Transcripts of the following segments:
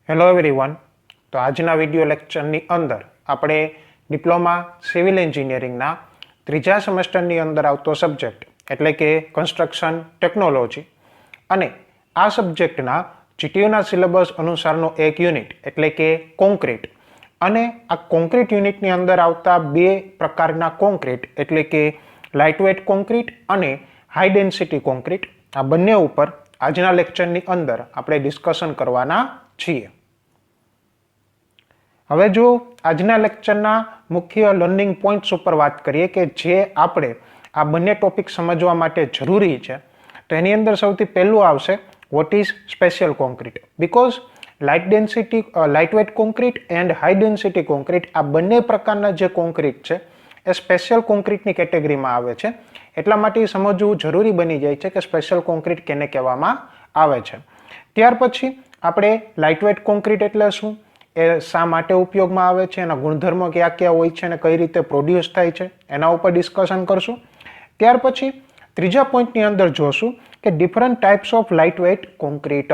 Hello everyone. તો આજના video લેક્ચરની અંદર આપણે ડિપ્લોમા સિવિલ એન્જિનિયરિંગના ત્રીજા સેમેસ્ટરની અંદર આવતો સબ્જેક્ટ એટલે કે કન્સ્ટ્રક્શન ટેકનોલોજી અને આ સબ્જેક્ટના જીટીયુના સિલેબસ અનુસારનો એક યુનિટ એટલે કે કોન્ક્રીટ અને આ કોન્ક્રીટ યુનિટની અંદર આવતા બે પ્રકારના કોન્ક્રીટ એટલે કે લાઇટવેટ કોન્ક્રીટ અને હાઈ ડેન્સિટી કોન્ક્રીટ આ બંને ઉપર આજના લેક્ચરની અંદર આપણે ડિસ્કશન કરવાના છીએ. હવે જો આજના લેક્ચરના મુખ્ય લર્નિંગ પોઈન્ટ્સ ઉપર વાત કરીએ કે જે આપણે આ બંને ટોપિક સમજવા માટે જરૂરી છે, તો એની અંદર સૌથી પહેલું આવશે what is special concrete. Because lightweight concrete and high density concrete આ બંને પ્રકારના જે કોન્ક્રીટ છે એ સ્પેશિયલ કોન્ક્રીટની કેટેગરીમાં આવે છે. એટલા માટે સમજવું જરૂરી બની જાય છે કે સ્પેશિયલ કોન્ક્રીટ કેને કહેવામાં આવે છે. ત્યાર પછી આપણે લાઇટવેટ કોન્ક્રીટ એટલે શું, એ શા માટે ઉપયોગમાં આવે છે, એના ગુણધર્મો કયા કયા હોય છે અને કઈ રીતે પ્રોડ્યુસ થાય છે એના ઉપર ડિસ્કશન કરશું. ત્યાર પછી ત્રીજા પોઈન્ટની અંદર જોશું કે different types of lightweight concrete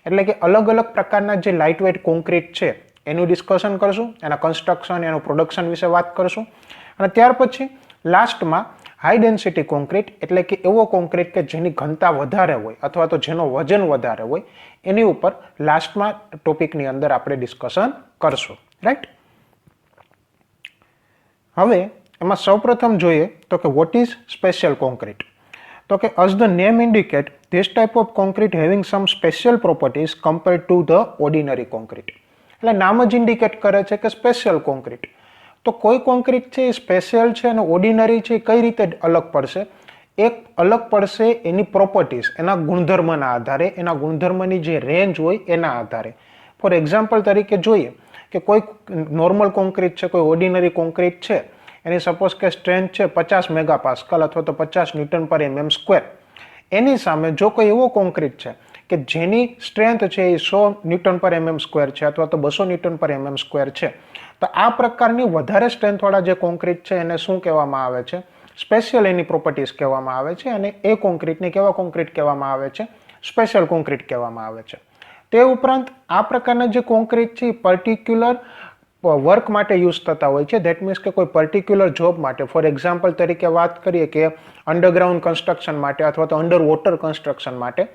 એટલે કે અલગ અલગ પ્રકારના જે લાઇટવેટ કોન્ક્રીટ છે એનું ડિસ્કશન કરશું, એના કન્સ્ટ્રક્શન એનું પ્રોડક્શન વિશે વાત કરશું. અને ત્યાર પછી લાસ્ટમાં હાઈ ડેન્સિટી કોન્ક્રીટ એટલે કે એવો કોન્ક્રીટ કે જેની ઘનતા વધારે હોય અથવા તો જેનો વજન વધારે હોય એની ઉપર લાસ્ટમાં ટોપિકની અંદર આપણે ડિસ્કશન કરશું. રાઈટ. હવે એમાં સૌપ્રથમ જોઈએ તો કે વોટ ઇઝ સ્પેશિયલ કોન્ક્રીટ. તો કે as the name indicate this type of concrete having some special properties compared to the ordinary concrete. એટલે નામ જ ઇન્ડિકેટ કરે છે કે સ્પેશિયલ કોન્ક્રીટ. તો કોઈ કોન્ક્રીટ છે એ સ્પેશિયલ છે અને ઓર્ડિનરી છે કઈ રીતે અલગ પડશે? એક અલગ પડશે એની પ્રોપર્ટીઝ, એના ગુણધર્મના આધારે, એના ગુણધર્મની જે રેન્જ હોય એના આધારે. ફોર એક્ઝામ્પલ તરીકે જોઈએ કે કોઈ નોર્મલ કોન્ક્રીટ છે, કોઈ ઓર્ડિનરી કોન્ક્રીટ છે, એની સપોઝ કે સ્ટ્રેન્થ છે 50 મેગાપાસ્કલ અથવા તો 50 ન્યૂટન પર mm સ્ક્વેર. એની સામે જો કોઈ એવો કોન્ક્રીટ છે કે જેની સ્ટ્રેન્થ છે એ 100 ન્યૂટન પર mm સ્ક્વેર છે અથવા તો 200 ન્યૂટન પર mm સ્ક્વેર છે, તો આ પ્રકારની વધારે સ્ટ્રેન્થવાળા જે કોન્ક્રીટ છે એને શું કહેવામાં આવે છે? સ્પેશિયલ એની પ્રોપર્ટીઝ કહેવામાં આવે છે અને એ કોન્ક્રીટને કેવા કોન્ક્રીટ કહેવામાં આવે છે? સ્પેશિયલ કોન્ક્રીટ કહેવામાં આવે છે. તે ઉપરાંત આ પ્રકારના જે કોન્ક્રીટ છે એ પર્ટિક્યુલર વર્ક માટે યુઝ થતા હોય છે. ધેટ મીન્સ કે કોઈ પર્ટિક્યુલર જોબ માટે, ફોર એક્ઝામ્પલ તરીકે વાત કરીએ કે અંડરગ્રાઉન્ડ કન્સ્ટ્રક્શન માટે અથવા તો અંડર વોટર કન્સ્ટ્રક્શન માટે,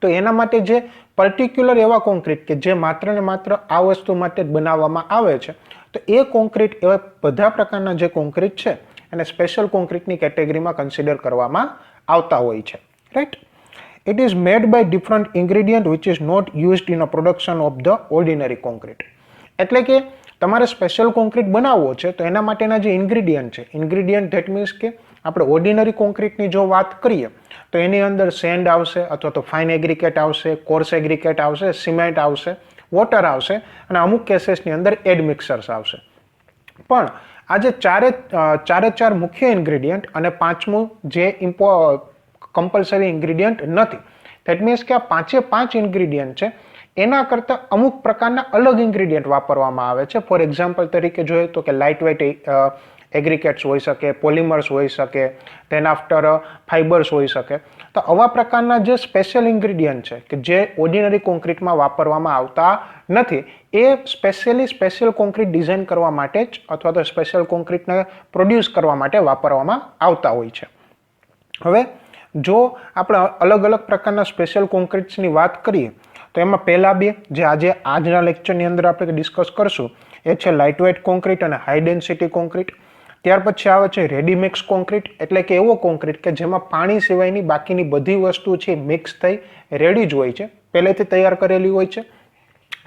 તો એના માટે જે પર્ટિક્યુલર એવા કોન્ક્રીટ કે જે માત્ર ને માત્ર આ વસ્તુ માટે જ બનાવવામાં આવે છે, તો એ કોન્ક્રીટ એવા બધા પ્રકારના જે કોન્ક્રીટ છે એને સ્પેશિયલ કોન્ક્રીટની કેટેગરીમાં કન્સિડર કરવામાં આવતા હોય છે. Right. It is made by different ingredient which is not used in a production of the ordinary concrete. એટલે કે તમારે સ્પેશિયલ કોન્ક્રીટ બનાવવો છે તો એના માટેના જે ઇન્ગ્રેડિયન્ટ છે, ઇન્ગ્રેડિયન્ટ ધેટ મીન્સ કે આપણે ઓર્ડિનરી કોન્ક્રીટની જો વાત કરીએ તો એની અંદર સેન્ડ આવશે અથવા તો ફાઇન એગ્રીકેટ આવશે, કોર્સ એગ્રીકેટ આવશે, સિમેન્ટ આવશે, વોટર આવશે અને અમુક કેસીસની અંદર એડ મિક્સર્સ આવશે. પણ આ જે ચાર મુખ્ય ઇન્ગ્રેડિયન્ટ અને પાંચમું જે કમ્પલસરી ઇન્ગ્રેડિયન્ટ નથી, ધેટ મીન્સ કે આ પાંચ ઇન્ગ્રેડિયન્ટ છે એના કરતાં અમુક પ્રકારના અલગ ઇન્ગ્રેડિયન્ટ વાપરવામાં આવે છે. ફોર એક્ઝામ્પલ તરીકે જોઈએ તો કે લાઇટવેટ એગ્રીકેટ્સ હોઈ શકે, પોલિમર્સ હોઈ શકે, ધેન આફ્ટર ફાઇબર્સ હોઈ શકે. તો આવા પ્રકારના જે સ્પેશિયલ ઇન્ગ્રેડિયન્ટ છે કે જે ઓર્ડિનરી કોન્ક્રીટમાં વાપરવામાં આવતા નથી, એ સ્પેશિયલ કોન્ક્રીટ ડિઝાઇન કરવા માટે જ અથવા તો સ્પેશિયલ કોન્ક્રીટને પ્રોડ્યુસ કરવા માટે વાપરવામાં આવતા હોય છે. હવે જો આપણે અલગ અલગ પ્રકારના સ્પેશિયલ કોન્ક્રીટ્સની વાત કરીએ તો એમાં પહેલા બે જે આજના લેક્ચરની અંદર આપણે ડિસ્કસ કરશું એ છે લાઇટવેટ કોન્ક્રીટ અને હાઈ ડેન્સિટી કોન્ક્રીટ. ત્યાર પછી આવે છે રેડીમિક્સ કોન્ક્રીટ એટલે કે એવો કોન્ક્રીટ કે જેમાં પાણી સિવાયની બાકીની બધી વસ્તુ છે મિક્સ થઈ રેડી જ હોય છે, પહેલેથી તૈયાર કરેલી હોય છે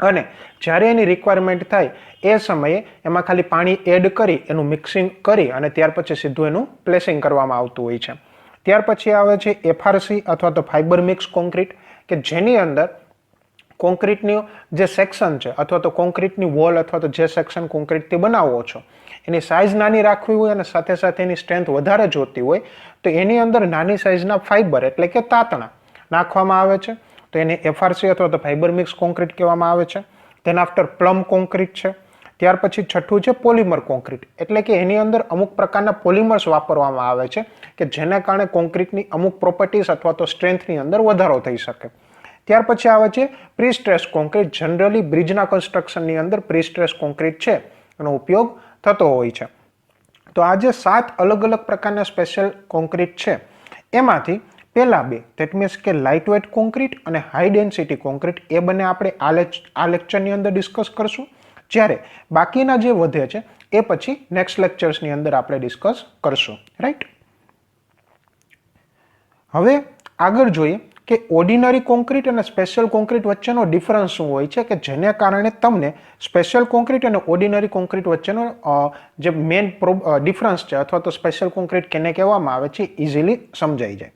અને જ્યારે એની રિક્વાયરમેન્ટ થાય એ સમયે એમાં ખાલી પાણી એડ કરી એનું મિક્સિંગ કરી અને ત્યાર પછી સીધું એનું પ્લેસિંગ કરવામાં આવતું હોય છે. ત્યાર પછી આવે છે એફઆરસી અથવા તો ફાઇબર મિક્સ કોન્ક્રીટ કે જેની અંદર કોન્ક્રીટની જે સેક્શન છે અથવા તો કોન્ક્રીટની વોલ અથવા તો જે સેક્શન કોન્ક્રીટથી બનાવો છો એની સાઇઝ નાની રાખવી હોય અને સાથે સાથે એની સ્ટ્રેન્થ વધારે જોતી હોય તો એની અંદર નાની સાઇઝના ફાઇબર એટલે કે તાતણા નાખવામાં આવે છે, તો એને એફઆરસી અથવા તો ફાઇબર મિક્સ કોન્ક્રીટ કહેવામાં આવે છે. તેના આફ્ટર પ્લમ કોન્ક્રીટ છે. ત્યાર પછી છઠ્ઠું છે પોલિમર કોન્ક્રીટ એટલે કે એની અંદર અમુક પ્રકારના પોલિમર્સ વાપરવામાં આવે છે કે જેના કારણે કોન્ક્રીટની અમુક પ્રોપર્ટીઝ અથવા તો સ્ટ્રેન્થની અંદર વધારો થઈ શકે. ત્યાર પછી આવે છે પ્રી સ્ટ્રેસ કોન્ક્રીટ. જનરલી બ્રિજના કન્સ્ટ્રક્શનની અંદર પ્રી સ્ટ્રેસ કોન્ક્રીટ છે એનો ઉપયોગ થતો હોય છે. તો આ જે 7 અલગ અલગ પ્રકારના સ્પેશિયલ કોન્ક્રીટ છે એમાંથી પહેલા બે, ધેટ મીન્સ કે લાઇટ વેઇટ કોન્ક્રીટ અને હાઈ ડેન્સિટી કોન્ક્રીટ, એ બંને આપણે આ લેક્ચરની અંદર ડિસ્કસ કરશું. જ્યારે બાકીના જે વધે છે એ પછી નેક્સ્ટ લેક્ચર્સની અંદર આપણે ડિસ્કસ કરશું. રાઈટ. હવે આગળ જોઈએ કે ઓર્ડિનરી કોન્ક્રીટ અને સ્પેશિયલ કોન્ક્રીટ વચ્ચેનો ડિફરન્સ શું હોય છે, કે જેને કારણે તમને સ્પેશિયલ કોન્ક્રીટ અને ઓર્ડિનરી કોન્ક્રીટ વચ્ચેનો જે મેઇન ડિફરન્સ છે અથવા તો સ્પેશિયલ કોન્ક્રીટ કેને કહેવામાં આવે છે ઇઝીલી સમજાઈ જાય.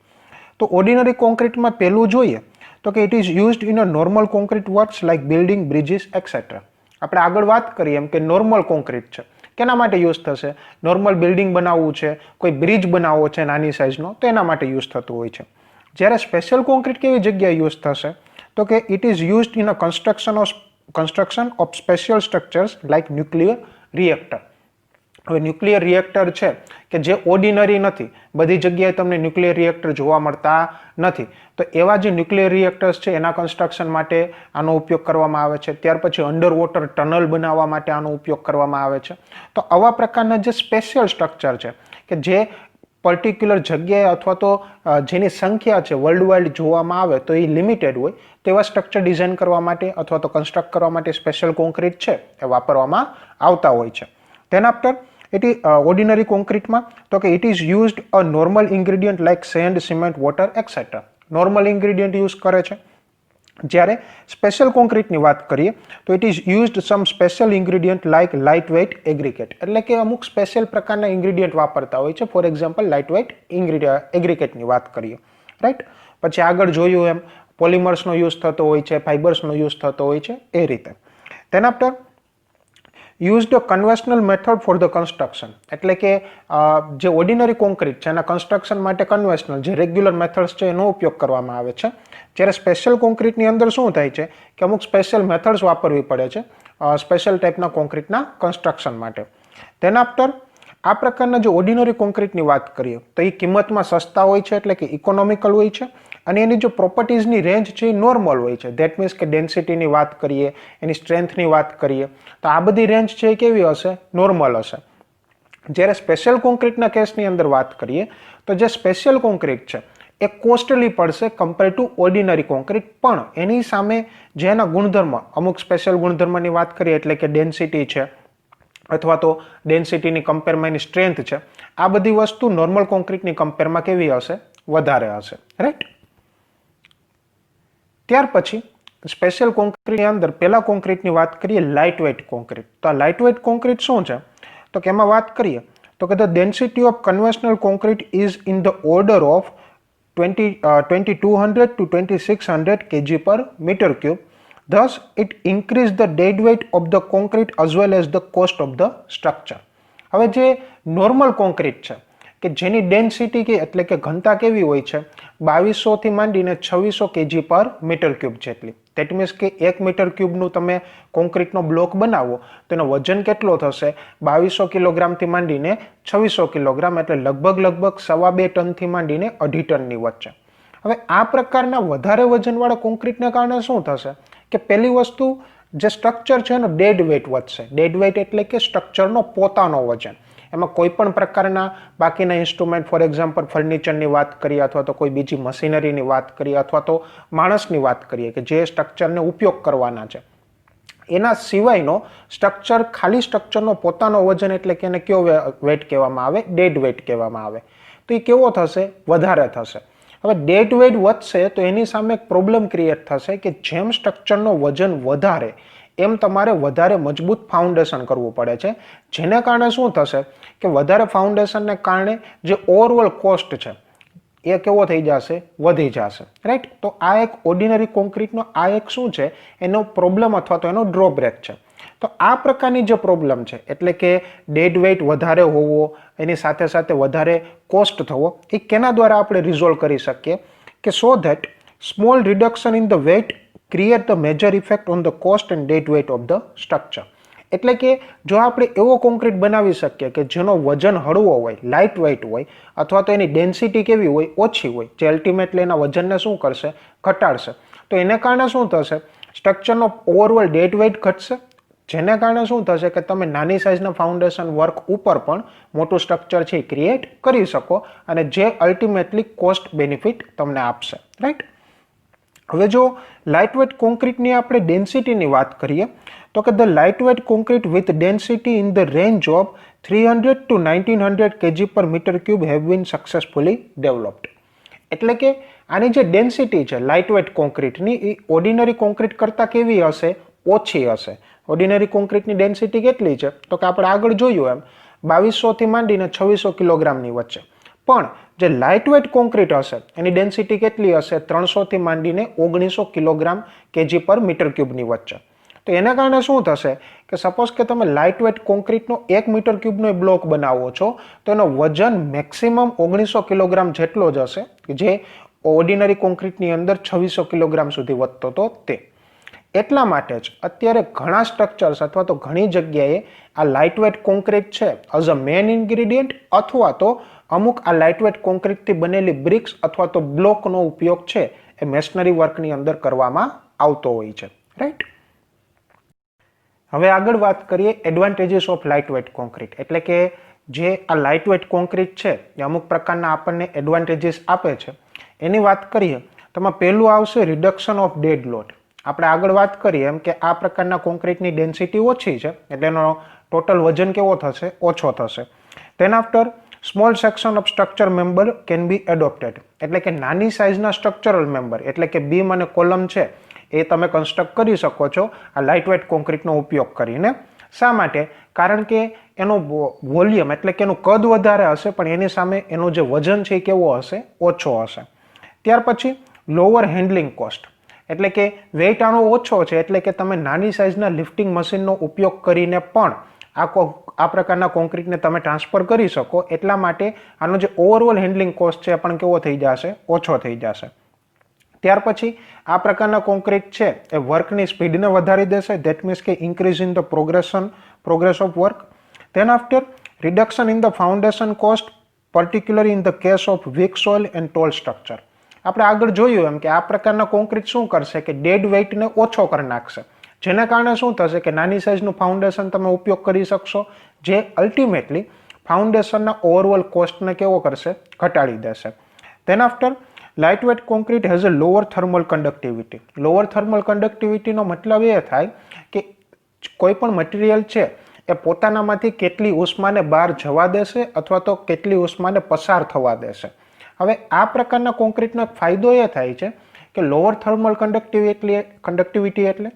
તો ઓર્ડિનરી કોન્ક્રીટમાં પહેલું જોઈએ તો કે it is used in a normal concrete works like building, bridges et cetera. આપણે આગળ વાત કરીએ એમ કે નોર્મલ કોન્ક્રીટ છે, કેના માટે યુઝ થશે? નોર્મલ બિલ્ડિંગ બનાવવું છે, કોઈ બ્રિજ બનાવવો છે નાની સાઇઝનો, તો એના માટે યુઝ થતું હોય છે. જ્યારે સ્પેશિયલ કોન્ક્રીટ કેવી જગ્યાએ યુઝ થશે? તો કે it is used in a construction of special structures like nuclear reactor. હવે ન્યુક્લિયર રિએક્ટર છે કે જે ઓર્ડિનરી નથી, બધી જગ્યાએ તમને ન્યુક્લિયર રિએક્ટર જોવા મળતા નથી, તો એવા જે ન્યુક્લિયર રિએક્ટર્સ છે એના કન્સ્ટ્રક્શન માટે આનો ઉપયોગ કરવામાં આવે છે. ત્યાર પછી અંડર વોટર ટનલ બનાવવા માટે આનો ઉપયોગ કરવામાં આવે છે. તો આવા પ્રકારના જે સ્પેશિયલ સ્ટ્રક્ચર છે કે જે પર્ટિક્યુલર જગ્યાએ અથવા તો જેની સંખ્યા છે વર્લ્ડ વાઇડ જોવામાં આવે તો એ લિમિટેડ હોય, તેવા સ્ટ્રક્ચર ડિઝાઇન કરવા માટે અથવા તો કન્સ્ટ્રક્ટ કરવા માટે સ્પેશિયલ કોન્ક્રીટ છે એ વાપરવામાં આવતા હોય છે. ધેન આફ્ટર ઓર્ડિનરી કોન્ક્રીટમાં તો કે it is used a normal ingredient like sand, cement, water etcetera. Normal ingredient use કરે છે. જ્યારે સ્પેશિયલ કોન્ક્રીટની વાત કરીએ તો it is used some special ingredient like light weight aggregate. એટલે કે અમુક સ્પેશિયલ પ્રકારના ઇન્ગ્રેડિયન્ટ વાપરતા હોય છે. ફોર એક્ઝામ્પલ લાઇટ વેઇટ એગ્રીગેટની વાત કરીએ. રાઈટ. પછી આગળ જોયું એમ પોલિમર્સનો યુઝ થતો હોય છે, ફાઇબર્સનો યુઝ થતો હોય છે, એ રીતે. Than after used conventional method for the construction. એટલે કે જે ઓર્ડિનરી કોન્ક્રીટ છે એના કન્સ્ટ્રક્શન માટે કન્વેન્શનલ જે રેગ્યુલર મેથડ્સ છે એનો ઉપયોગ કરવામાં આવે છે. જ્યારે સ્પેશિયલ કોન્ક્રીટની અંદર શું થાય છે કે અમુક સ્પેશિયલ મેથડ્સ વાપરવી પડે છે સ્પેશિયલ ટાઈપના કોન્ક્રીટના કન્સ્ટ્રક્શન માટે. ધેન આફ્ટર આ પ્રકારના જે ઓર્ડિનરી કોન્ક્રીટની વાત કરીએ તો એ કિંમતમાં સસ્તા હોય છે, એટલે કે ઇકોનોમિકલ હોય છે, અને એની જે પ્રોપર્ટીઝની રેન્જ છે એ નોર્મલ હોય છે. ધેટ મીન્સ કે ડેન્સિટીની વાત કરીએ, એની સ્ટ્રેન્થની વાત કરીએ તો આ બધી રેન્જ છે એ કેવી હશે? નોર્મલ હશે. જ્યારે સ્પેશિયલ કોન્ક્રીટના કેસની અંદર વાત કરીએ તો જે સ્પેશિયલ કોન્ક્રીટ છે એ કોસ્ટલી પડશે કમ્પેર ટુ ઓર્ડિનરી કોન્ક્રીટ, પણ એની સામે જે એના ગુણધર્મ, અમુક સ્પેશિયલ ગુણધર્મની વાત કરીએ એટલે કે ડેન્સિટી છે અથવા તો ડેન્સિટીની કમ્પેરમાં એની સ્ટ્રેન્થ છે, આ બધી વસ્તુ નોર્મલ કોન્ક્રીટની કમ્પેરમાં કેવી હશે? વધારે હશે. રાઈટ. ત્યાર પછી સ્પેશિયલ કોન્ક્રીટની અંદર પહેલા કોન્ક્રીટની વાત કરીએ લાઇટ વેઇટ કોન્ક્રીટ. તો આ લાઇટ વેઇટ કોન્ક્રીટ શું છે? તો કે એમાં વાત કરીએ તો કે the density of conventional concrete is in the order of 2200 to 2600 kg per meter cube. Thus, it increased the dead weight of the concrete as well as the cost of the structure. હવે જે normal concrete છે કે જેની density કે એટલે કે ઘનતા કેવી હોય છે 2200 થી માંડીને 2600 kg પર મીટર ક્યુબ જેટલી. ધેટ મીન્સ કે 1 મીટર ક્યુબનું તમે કોન્ક્રીટનો બ્લોક બનાવો તો એનો વજન કેટલો થશે? 2200 કિલોગ્રામથી માંડીને 2600 કિલોગ્રામ, એટલે લગભગ 2.5 ટનથી માંડીને 2.5 ટનની વચ્ચે. હવે આ પ્રકારના વધારે વજનવાળા કોન્ક્રીટને કારણે શું થશે કે પહેલી વસ્તુ જે સ્ટ્રક્ચર છે એનો ડેડ વેઇટ વધશે. ડેડ વેઇટ એટલે કે સ્ટ્રક્ચરનો પોતાનો વજન. એમાં કોઈ પણ પ્રકારના બાકીના ઇન્સ્ટ્રુમેન્ટ, ફોર એક્ઝામ્પલ ફર્નિચરની વાત કરીએ અથવા તો કોઈ બીજી મશીનરીની વાત કરીએ અથવા તો માણસની વાત કરીએ કે જે સ્ટ્રક્ચરને ઉપયોગ કરવાના છે, એના સિવાયનો સ્ટ્રક્ચર, ખાલી સ્ટ્રક્ચરનો પોતાનો વજન એટલે કે એને કયો વેઇટ કહેવામાં આવે? ડેડ વેઇટ કહેવામાં આવે. તો એ કેવો થશે? વધારે થશે. હવે ડેડ વેઇટ વધશે તો એની સામે એક પ્રોબ્લેમ ક્રિએટ થશે કે જેમ સ્ટ્રક્ચરનો વજન વધારે એમ તમારે વધારે મજબૂત ફાઉન્ડેશન કરવું પડે છે, જેને કારણે શું થશે કે વધારે ફાઉન્ડેશનને કારણે જે ઓવરઓલ કોસ્ટ છે એ કેવો થઈ જશે? વધી જશે. રાઈટ. તો આ એક ઓર્ડિનરી કોન્ક્રીટનો આ એક શું છે? એનો પ્રોબ્લેમ અથવા તો એનો ડ્રોબેક છે. તો આ પ્રકારની જે પ્રોબ્લેમ છે એટલે કે ડેડ વેઇટ વધારે હોવો, એની સાથે સાથે વધારે કોસ્ટ થવો, એ કેના દ્વારા આપણે રિઝોલ્વ કરી શકીએ કે so that small reduction in the weight create the major effect on the cost and dead weight of the structure. એટલે કે જો આપણે એવો કોન્ક્રીટ બનાવી શકીએ કે જેનો વજન હળવો હોય, લાઇટ વેઇટ હોય, અથવા તો એની ડેન્સિટી કેવી હોય, ઓછી હોય, જે અલ્ટિમેટલી એના વજનને શું કરશે, ઘટાડશે, તો એને કારણે શું થશે, સ્ટ્રક્ચરનો ઓવરઓલ ડેડ વેઇટ ઘટશે, જેને કારણે શું થશે કે તમે નાની સાઇઝના ફાઉન્ડેશન વર્ક ઉપર પણ મોટું સ્ટ્રક્ચર છે એ ક્રિએટ કરી શકો, અને જે અલ્ટિમેટલી કોસ્ટ બેનિફિટ તમને આપશે, રાઈટ. હવે જો લાઇટવેટ કોન્ક્રીટની આપણે ડેન્સિટીની વાત કરીએ તો કે the lightweight concrete with density in the range of 300 to 1900 kg પર meter cube have been successfully developed. એટલે કે આની જે ડેન્સિટી છે લાઇટવેટ કોન્ક્રીટની એ ઓર્ડિનરી કોન્ક્રીટ કરતાં કેવી હશે, ઓછી હશે. ઓર્ડિનરી કોન્ક્રીટની ડેન્સિટી કેટલી છે તો કે આપણે આગળ જોયું એમ 2200 થી માંડીને 2600 કિલોગ્રામની વચ્ચે, પણ જે લાઇટવેટ કોન્ક્રીટ હશે એની ડેન્સિટી કેટલી હશે, 300 થી માંડીને 1900 કિલોગ્રામ કેજી પર મીટર ક્યુબની વચ્ચે. તો એને કારણે શું થશે કે સપોઝ કે તમે લાઇટવેટ કોન્ક્રીટનો 1 મીટર ક્યુબનો બ્લોક બનાવો છો તો એનો વજન મેક્સિમમ 1900 કિલોગ્રામ જેટલો જ હશે, જે ઓર્ડિનરી કોન્ક્રીટની અંદર 2600 કિલોગ્રામ સુધી વધતો હતો તે. એટલા માટે જ અત્યારે ઘણા સ્ટ્રક્ચર્સ અથવા તો ઘણી જગ્યાએ આ લાઇટવેટ કોન્ક્રીટ છે એઝ અ મેઇન ઇન્ગ્રીડિયન્ટ અથવા તો અમુક આ લાઇટવેટ કોન્ક્રીટથી બનેલી બ્રિક્સ અથવા તો બ્લોકનો ઉપયોગ છે એ મેશનરી વર્કની અંદર કરવામાં આવતો હોય છે, રાઈટ. હવે આગળ વાત કરીએ એડવાન્ટેજીસ ઓફ લાઇટવેટ કોન્ક્રીટ. એટલે કે જે આ લાઇટવેટ કોન્ક્રીટ છે એ અમુક પ્રકારના આપણને એડવાન્ટેજીસ આપે છે, એની વાત કરીએ તો એમાં પહેલું આવશે રિડક્શન ઓફ ડેડ લોડ. આપણે આગળ વાત કરીએ એમ કે આ પ્રકારના કોન્ક્રીટની ડેન્સિટી ઓછી છે એટલે એનો ટોટલ વજન કેવો થશે, ઓછો થશે. Than after small section of structure member can be adopted. એટલે કે નાની સાઇઝના સ્ટ્રક્ચરલ મેમ્બર એટલે કે બીમ અને કોલમ છે એ તમે કન્સ્ટ્રક્ટ કરી શકો છો આ લાઇટવેટ કોન્ક્રીટનો ઉપયોગ કરીને. શા માટે? કારણ કે એનો વોલ્યુમ એટલે કે એનું કદ વધારે હશે પણ એની સામે એનું જે વજન છે એ કેવો હશે, ઓછો હશે. ત્યાર પછી લોઅર હેન્ડલિંગ કોસ્ટ. એટલે કે વેઇટ આનો ઓછો છે એટલે કે તમે નાની સાઇઝના લિફ્ટિંગ મશીનનો ઉપયોગ કરીને પણ આ પ્રકારના કોન્ક્રીટને તમે ટ્રાન્સફર કરી શકો, એટલા માટે આનો જે ઓવરઓલ હેન્ડલિંગ કોસ્ટ છે પણ કેવો થઈ જશે, ઓછો થઈ જશે. ત્યાર પછી આ પ્રકારના કોન્ક્રીટ છે એ વર્કની સ્પીડને વધારી દેશે, ધેટ મીન્સ કે increase in the progress of work. Then after reduction in the foundation cost, particularly in the case of weak soil and tall structure. આપણે આગળ જોયું એમ કે આ પ્રકારના કોન્ક્રીટ શું કરશે કે ડેડ વેઇટને ઓછો કરી નાખશે, જેના કારણે શું થશે કે નાની સાઇઝનું ફાઉન્ડેશન તમે ઉપયોગ કરી શકશો, જે અલ્ટિમેટલી ફાઉન્ડેશનના ઓવરઓલ કોસ્ટને કેવો કરશે, ઘટાડી દેશે. Then after lightweight concrete has a lower thermal conductivity. Lower thermal કન્ડક્ટિવિટીનો મતલબ એ થાય કે કોઈ પણ મટીરિયલ છે એ પોતાનામાંથી કેટલી ઉષ્માને બહાર જવા દેશે અથવા તો કેટલી ઉષ્માને પસાર થવા દેશે. હવે આ પ્રકારના કોન્ક્રીટનો ફાયદો એ થાય છે કે લોઅર થર્મલ કન્ડક્ટિવિટી એટલે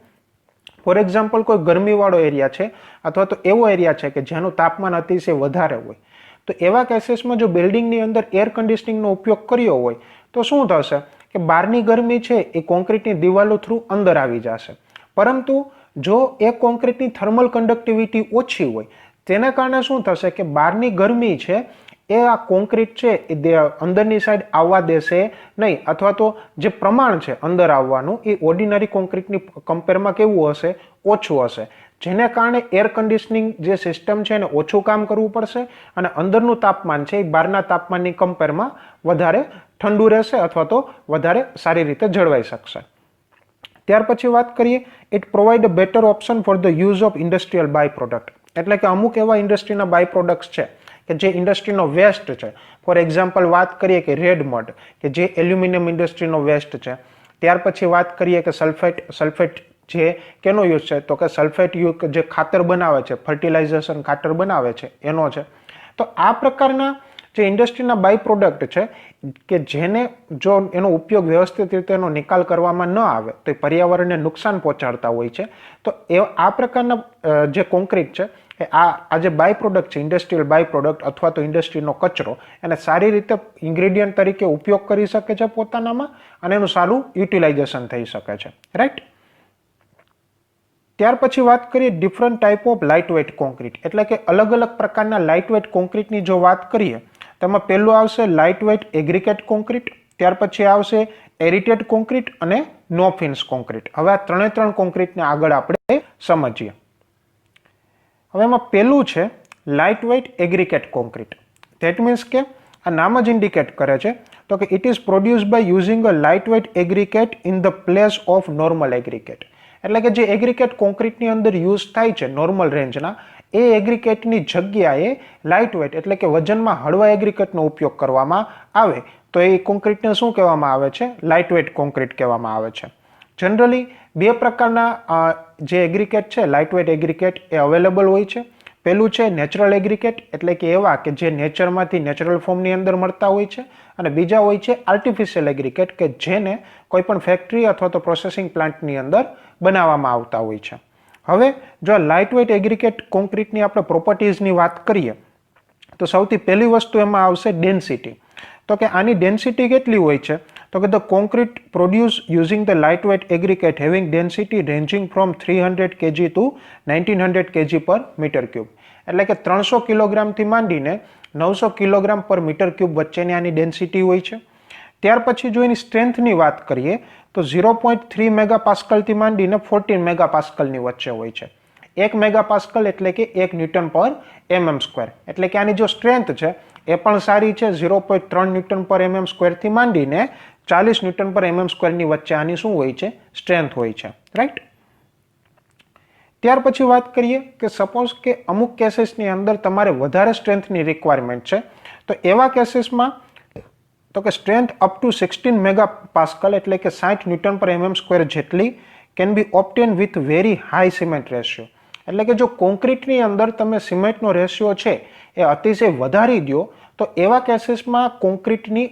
ફોર એક્ઝામ્પલ કોઈ ગરમીવાળો એરિયા છે અથવા તો એવો એરિયા છે કે જેનું તાપમાન અતિશય વધારે હોય, તો એવા કેસીસમાં જો બિલ્ડિંગની અંદર એર કન્ડિશનિંગનો ઉપયોગ કર્યો હોય તો શું થશે કે બહારની ગરમી છે એ કોન્ક્રીટની દિવાલો થ્રુ અંદર આવી જશે. પરંતુ જો એ કોન્ક્રીટની થર્મલ કન્ડક્ટિવિટી ઓછી હોય તેના કારણે શું થશે કે બહારની ગરમી છે એ આ કોન્ક્રીટ છે એ અંદરની સાઈડ આવવા દેશે નહીં, અથવા તો જે પ્રમાણ છે અંદર આવવાનું એ ઓર્ડિનરી કોન્ક્રીટની કમ્પેરમાં કેવું હશે, ઓછું હશે, જેને કારણે એર કન્ડિશનિંગ જે સિસ્ટમ છે એને ઓછું કામ કરવું પડશે અને અંદરનું તાપમાન છે એ બહારના તાપમાનની કમ્પેરમાં વધારે ઠંડુ રહેશે અથવા તો વધારે સારી રીતે જળવાઈ શકશે. ત્યાર પછી વાત કરીએ it provide a better option for the use of industrial by product. એટલે કે અમુક એવા ઇન્ડસ્ટ્રીના બાય પ્રોડક્ટ્સ છે કે જે ઇન્ડસ્ટ્રીનો વેસ્ટ છે. ફોર એક્ઝામ્પલ વાત કરીએ કે રેડ મડ કે જે એલ્યુમિનિયમ ઇન્ડસ્ટ્રીનો વેસ્ટ છે. ત્યાર પછી વાત કરીએ કે સલ્ફેટ જે કેનો યુઝ છે તો કે સલ્ફેટ જે ખાતર બનાવે છે, ફર્ટિલાઇઝેશન ખાતર બનાવે છે એનો છે. તો આ પ્રકારના જે ઇન્ડસ્ટ્રીના બાય પ્રોડક્ટ છે કે જેને જો એનો ઉપયોગ વ્યવસ્થિત રીતે એનો નિકાલ કરવામાં ન આવે તો એ પર્યાવરણને નુકસાન પહોંચાડતા હોય છે. તો એ આ પ્રકારના જે કોન્ક્રીટ છે એ આ જે બાય પ્રોડક્ટ છે, ઇન્ડસ્ટ્રીયલ બાય પ્રોડક્ટ અથવા તો ઇન્ડસ્ટ્રીનો કચરો, એને સારી રીતે ઇન્ગ્રેડિયન્ટ તરીકે ઉપયોગ કરી શકે છે પોતાનામાં અને એનું સારું યુટિલાઇઝેશન થઈ શકે છે, રાઈટ. ત્યાર પછી વાત કરીએ different type of lightweight concrete. એટલે કે અલગ અલગ પ્રકારના લાઇટવેટ કોન્ક્રીટની જો વાત કરીએ તેમાં પહેલું આવશે લાઇટવેટ એગ્રીગેટ કોન્ક્રીટ, ત્યાર પછી આવશે એરિટેડ કોન્ક્રીટ અને નો ફિન્સ કોન્ક્રીટ. હવે આ ત્રણે ત્રણ કોન્ક્રીટને આગળ આપણે સમજીએ. હવે એમાં પહેલું છે light weight aggregate concrete. That means કે આ નામ જ ઇન્ડિકેટ કરે છે તો કે it is produce by using a light weight aggregate in the place of normal aggregate. એટલે કે જે એગ્રીકેટ કોન્ક્રીટની અંદર યુઝ થાય છે નોર્મલ રેન્જના, એ એગ્રીકેટની જગ્યાએ લાઇટ વેઇટ એટલે કે વજનમાં હળવા એગ્રીકેટનો ઉપયોગ કરવામાં આવે તો એ કોન્ક્રીટને શું કહેવામાં આવે છે? લાઇટ વેઇટ કોન્ક્રીટ કહેવામાં આવે છે. જનરલી બે પ્રકારના જે એગ્રીકેટ છે લાઇટ વેઇટ એગ્રીકેટ એ અવેલેબલ હોય છે. પહેલું છે નેચરલ એગ્રીકેટ એટલે કે એવા કે જે નેચરમાંથી નેચરલ ફોર્મની અંદર મળતા હોય છે, અને બીજા હોય છે આર્ટિફિશિયલ એગ્રીકેટ કે જેને કોઈ પણ ફેક્ટરી અથવા તો પ્રોસેસિંગ પ્લાન્ટની અંદર બનાવવામાં આવતા હોય છે. હવે જો લાઇટ વેઇટ એગ્રીકેટ કોન્ક્રીટની આપણે પ્રોપર્ટીઝની વાત કરીએ તો સૌથી પહેલી વસ્તુ એમાં આવશે ડેન્સિટી. તો કે આની ડેન્સિટી કેટલી હોય છે? તો કે the concrete produce using the light weight aggregate having density ranging from 300 kg to 1900 kg પર મીટર ક્યુબ. એટલે કે 300 કિલોગ્રામથી માંડીને 900 કિલોગ્રામ પર મીટર ક્યુબ વચ્ચેની આની ડેન્સિટી હોય છે. ત્યાર પછી જો એની સ્ટ્રેન્થની વાત કરીએ તો 0.3 મેગાપાસ્કલથી માંડીને 14 મેગાપાસ્કલની વચ્ચે હોય છે. 1 મેગાપાસ્કલ એટલે કે 1 ન્યૂટન પર mm સ્ક્વેર. એટલે કે આની જો સ્ટ્રેન્થ છે એ પણ સારી છે. 0.3 ન્યૂટન પર mm સ્ક્વેરથી માંડીને 40 ન્યૂટન પર mm સ્ક્વેરની વચ્ચે આની શું હોય છે? સ્ટ્રેન્થ હોય છે. રાઈટ. ત્યાર પછી વાત કરીએ કે સપોઝ કે અમુક કેસીસની અંદર તમારે વધારે સ્ટ્રેન્થની રિક્વાયરમેન્ટ છે તો એવા કેસીસમાં તો કે સ્ટ્રેન્થ અપ ટુ 16 મેગાપાસ્કલ એટલે કે 60 ન્યૂટન પર mm સ્ક્વેર જેટલી can be obtained with very high cement ratio. એટલે કે જો કોન્ક્રીટની અંદર તમે સિમેન્ટનો રેશિયો છે એ અતિશય વધારી દો તો એવા કેસીસમાં કોન્ક્રીટની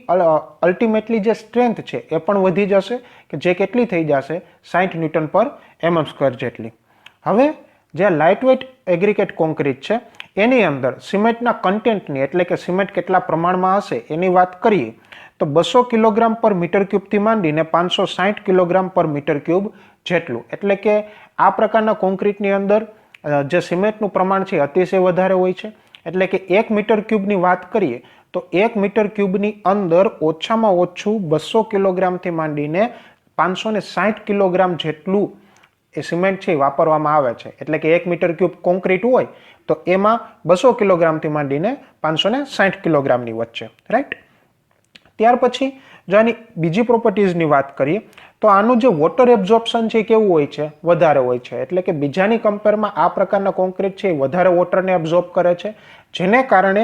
અલ્ટિમેટલી જે સ્ટ્રેન્થ છે એ પણ વધી જશે કે જે કેટલી થઈ જશે? 60 ન્યૂટન પર mm સ્ક્વેર જેટલી. હવે જે લાઇટ વેઇટ એગ્રીકેટ કોન્ક્રીટ છે એની અંદર સિમેન્ટના કન્ટેન્ટની એટલે કે સિમેન્ટ કેટલા પ્રમાણમાં હશે એની વાત કરીએ તો 200 કિલોગ્રામ પર મીટર ક્યુબથી માંડીને 560 કિલોગ્રામ પર મીટર ક્યુબ જેટલું. એટલે કે આ પ્રકારના કોન્ક્રીટની અંદર જે સિમેન્ટનું પ્રમાણ છે અતિશય વધારે હોય છે. એટલે કે 1 મીટર ક્યુબની વાત કરીએ તો 1 મીટર ક્યુબની અંદર ઓછામાં ઓછું 200 કિલોગ્રામથી માંડીને 560 કિલોગ્રામ જેટલું એ સિમેન્ટ છે વાપરવામાં આવે છે. એટલે કે 1 મીટર ક્યુબ કોન્ક્રીટ હોય તો એમાં 200 કિલોગ્રામથી માંડીને 560 કિલોગ્રામની વચ્ચે. રાઈટ. ત્યાર પછી જો આની બીજી પ્રોપર્ટીઝની વાત કરીએ તો આનું જે વોટર એબ્ઝોર્પ્શન છે કેવું હોય છે? વધારે હોય છે. એટલે કે બીજાની કમ્પેરમાં આ પ્રકારના કોન્ક્રીટ છે વધારે વોટરને એબ્ઝોર્બ કરે છે, જેને કારણે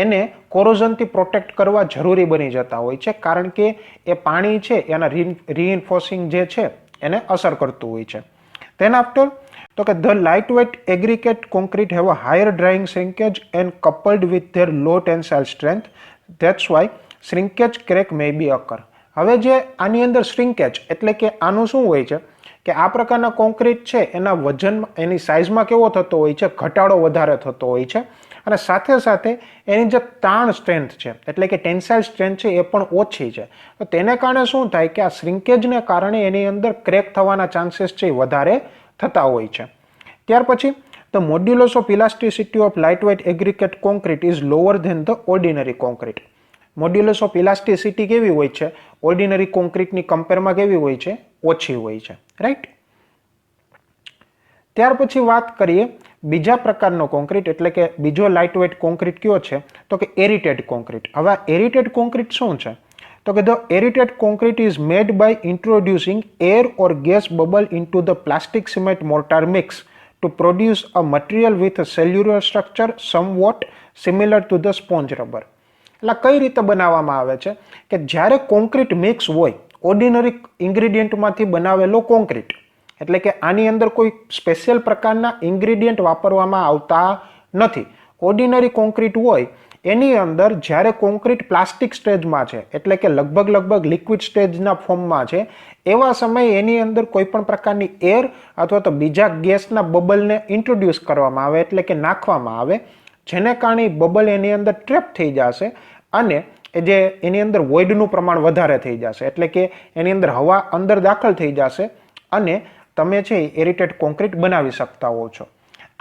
એને કોરોઝનથી પ્રોટેક્ટ કરવા જરૂરી બની જતા હોય છે, કારણ કે એ પાણી છે એના રીઇન્ફોર્સિંગ જે છે એને અસર કરતું હોય છે. Then after, તો કે the lightweight aggregate concrete have a higher drying shrinkage and coupled with their low tensile strength. That's why shrinkage crack may be occur. હવે જે આની અંદર શ્રિંકેજ એટલે કે આનું શું હોય છે કે આ પ્રકારના કોન્ક્રીટ છે એના વજન એની સાઇઝમાં કેવો થતો હોય છે? ઘટાડો વધારે થતો હોય છે, અને સાથે સાથે એની જે તાણ સ્ટ્રેન્થ છે એટલે કે ટેન્સાઇલ સ્ટ્રેન્થ છે એ પણ ઓછી છે. તો તેને કારણે શું થાય કે આ શ્રિંકેજને કારણે એની અંદર ક્રેક થવાના ચાન્સીસ છે વધારે થતા હોય છે. ત્યાર પછી the modulus of elasticity of lightweight aggregate concrete is lower than the ordinary concrete. Modulus of elasticity કેવી હોય છે? ઓર્ડિનરી કોન્ક્રીટની કમ્પેરમાં કેવી હોય છે? ઓછી હોય છે. રાઈટ. ત્યાર પછી વાત કરીએ બીજા પ્રકારનો કોન્ક્રીટ એટલે કે બીજો લાઇટવેઇટ કોન્ક્રીટ કયો છે તો કે એરિટેડ કોન્ક્રીટ. હવે આ એરિટેડ કોન્ક્રીટ શું છે? તો કે the aerated concrete is made by introducing air or gas bubble into the plastic cement mortar mix to produce a material with a cellular structure somewhat similar to the sponge rubber. એટલે કઈ રીતે બનાવવામાં આવે છે કે જ્યારે concrete mix હોય ordinary ઇન્ગ્રીડિયન્ટમાંથી બનાવેલો કોન્ક્રીટ, એટલે કે આની અંદર કોઈ સ્પેશિયલ પ્રકારના ઇન્ગ્રીડિયન્ટ વાપરવામાં આવતા નથી. ઓર્ડિનરી કોન્ક્રીટ હોય એની અંદર જ્યારે કોન્ક્રીટ પ્લાસ્ટિક સ્ટેજમાં છે એટલે કે લગભગ લિક્વિડ સ્ટેજના ફોર્મમાં છે એવા સમયે એની અંદર કોઈ પણ પ્રકારની એર અથવા તો બીજા ગેસના બબલને ઇન્ટ્રોડ્યુસ કરવામાં આવે એટલે કે નાખવામાં આવે, જેને કારણે બબલ એની અંદર ટ્રેપ થઈ જશે અને જે એની અંદર વોઇડનું પ્રમાણ વધારે થઈ જશે, એટલે કે એની અંદર હવા અંદર દાખલ થઈ જશે અને તમે છે એરિટેડ કોન્ક્રીટ બનાવી શકતા હો છો.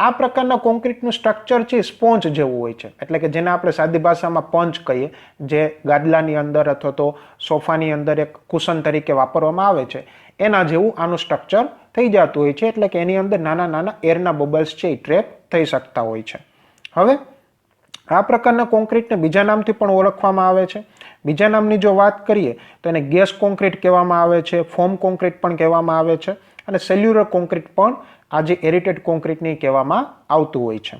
આ પ્રકારના કોન્ક્રીટનું સ્ટ્રક્ચર છે સ્પોન્જ જેવું હોય છે, એટલે કે જેને આપણે સાદી ભાષામાં પંચ કહીએ, જે ગાદલાની અંદર અથવા તો સોફાની અંદર એક કુશન તરીકે વાપરવામાં આવે છે એના જેવું આનું સ્ટ્રક્ચર થઈ જતું હોય છે, એટલે કે એની અંદર નાના નાના એરના બબલ્સ છે એ ટ્રેપ થઈ શકતા હોય છે. હવે આ પ્રકારના કોન્ક્રીટને બીજા નામથી પણ ઓળખવામાં આવે છે. બીજા નામની જો વાત કરીએ તો એને ગેસ કોન્ક્રીટ કહેવામાં આવે છે, ફોમ કોન્ક્રીટ પણ કહેવામાં આવે છે, અને સેલ્યુલર કોન્ક્રીટ પણ આ જે એરિટેડ કોન્ક્રીટની કહેવામાં આવતું હોય છે.